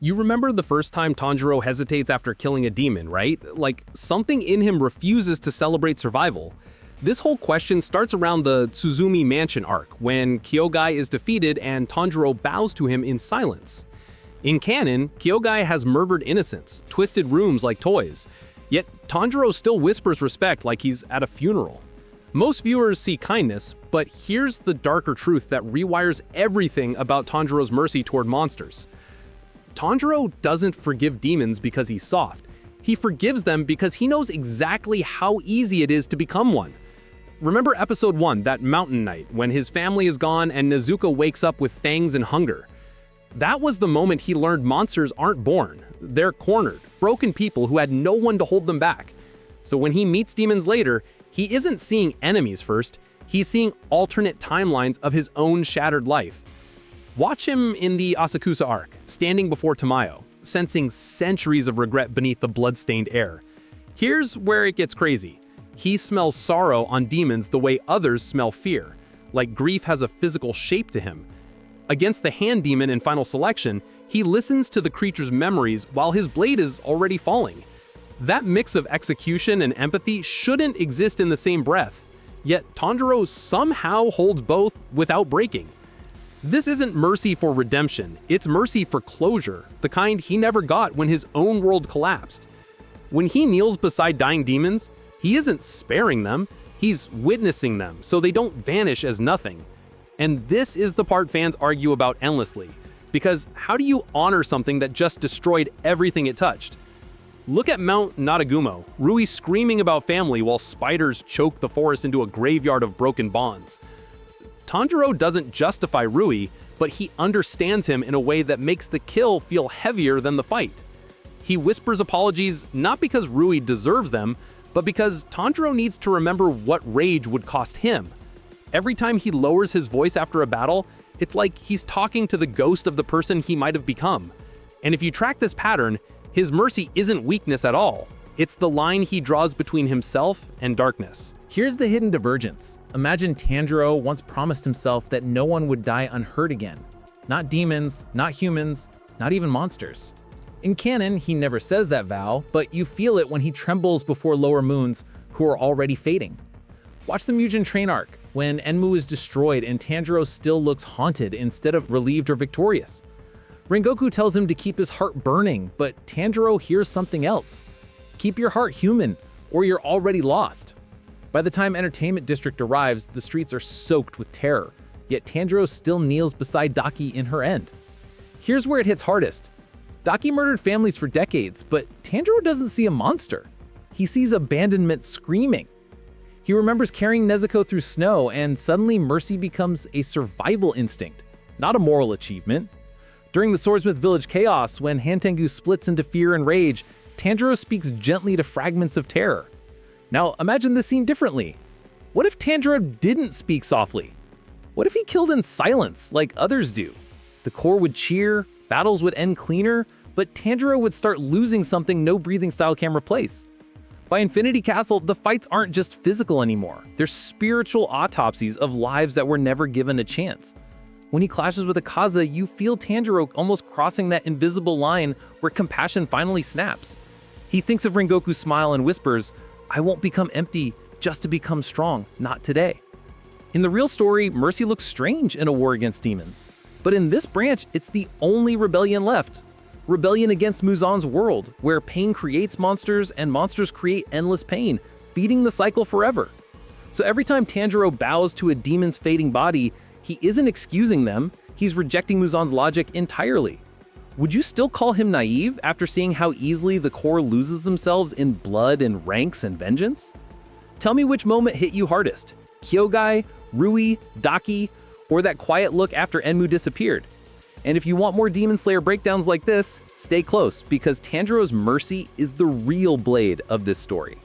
You remember the first time Tanjiro hesitates after killing a demon, right? Like, something in him refuses to celebrate survival. This whole question starts around the Tsuzumi Mansion arc, when Kyogai is defeated and Tanjiro bows to him in silence. In canon, Kyogai has murdered innocents, twisted rooms like toys. Yet Tanjiro still whispers respect like he's at a funeral. Most viewers see kindness, but here's the darker truth that rewires everything about Tanjiro's mercy toward monsters. Tanjiro doesn't forgive demons because he's soft. He forgives them because he knows exactly how easy it is to become one. Remember episode 1, that mountain night, when his family is gone and Nezuko wakes up with fangs and hunger. That was the moment he learned monsters aren't born. They're cornered, broken people who had no one to hold them back. So when he meets demons later, he isn't seeing enemies first, he's seeing alternate timelines of his own shattered life. Watch him in the Asakusa arc, standing before Tamayo, sensing centuries of regret beneath the blood-stained air. Here's where it gets crazy. He smells sorrow on demons the way others smell fear, like grief has a physical shape to him. Against the hand demon in Final Selection, he listens to the creature's memories while his blade is already falling. That mix of execution and empathy shouldn't exist in the same breath, yet Tanjiro somehow holds both without breaking. This isn't mercy for redemption, it's mercy for closure, the kind he never got when his own world collapsed. When he kneels beside dying demons, he isn't sparing them, he's witnessing them so they don't vanish as nothing. And this is the part fans argue about endlessly, because how do you honor something that just destroyed everything it touched? Look at Mount Natagumo, Rui screaming about family while spiders choke the forest into a graveyard of broken bonds. Tanjiro doesn't justify Rui, but he understands him in a way that makes the kill feel heavier than the fight. He whispers apologies not because Rui deserves them, but because Tanjiro needs to remember what rage would cost him. Every time he lowers his voice after a battle, it's like he's talking to the ghost of the person he might have become. And if you track this pattern, his mercy isn't weakness at all. It's the line he draws between himself and darkness. Here's the hidden divergence. Imagine Tanjiro once promised himself that no one would die unhurt again. Not demons, not humans, not even monsters. In canon, he never says that vow, but you feel it when he trembles before lower moons who are already fading. Watch the Mugen Train arc, when Enmu is destroyed and Tanjiro still looks haunted instead of relieved or victorious. Rengoku tells him to keep his heart burning, but Tanjiro hears something else. Keep your heart human, or you're already lost. By the time Entertainment District arrives, the streets are soaked with terror, yet Tanjiro still kneels beside Daki in her end. Here's where it hits hardest. Daki murdered families for decades, but Tanjiro doesn't see a monster. He sees abandonment screaming. He remembers carrying Nezuko through snow, and suddenly mercy becomes a survival instinct, not a moral achievement. During the Swordsmith Village chaos, when Hantengu splits into fear and rage, Tanjiro speaks gently to fragments of terror. Now imagine this scene differently. What if Tanjiro didn't speak softly? What if he killed in silence, like others do? The Corps would cheer, battles would end cleaner, but Tanjiro would start losing something no breathing style can replace. By Infinity Castle, the fights aren't just physical anymore. They're spiritual autopsies of lives that were never given a chance. When he clashes with Akaza, you feel Tanjiro almost crossing that invisible line where compassion finally snaps. He thinks of Rengoku's smile and whispers, "I won't become empty just to become strong, not today." In the real story, mercy looks strange in a war against demons. But in this branch, it's the only rebellion left. Rebellion against Muzan's world, where pain creates monsters and monsters create endless pain, feeding the cycle forever. So every time Tanjiro bows to a demon's fading body, he isn't excusing them, he's rejecting Muzan's logic entirely. Would you still call him naive after seeing how easily the Corps loses themselves in blood and ranks and vengeance? Tell me which moment hit you hardest. Kyogai, Rui, Daki, or that quiet look after Enmu disappeared? And if you want more Demon Slayer breakdowns like this, stay close, because Tanjiro's mercy is the real blade of this story.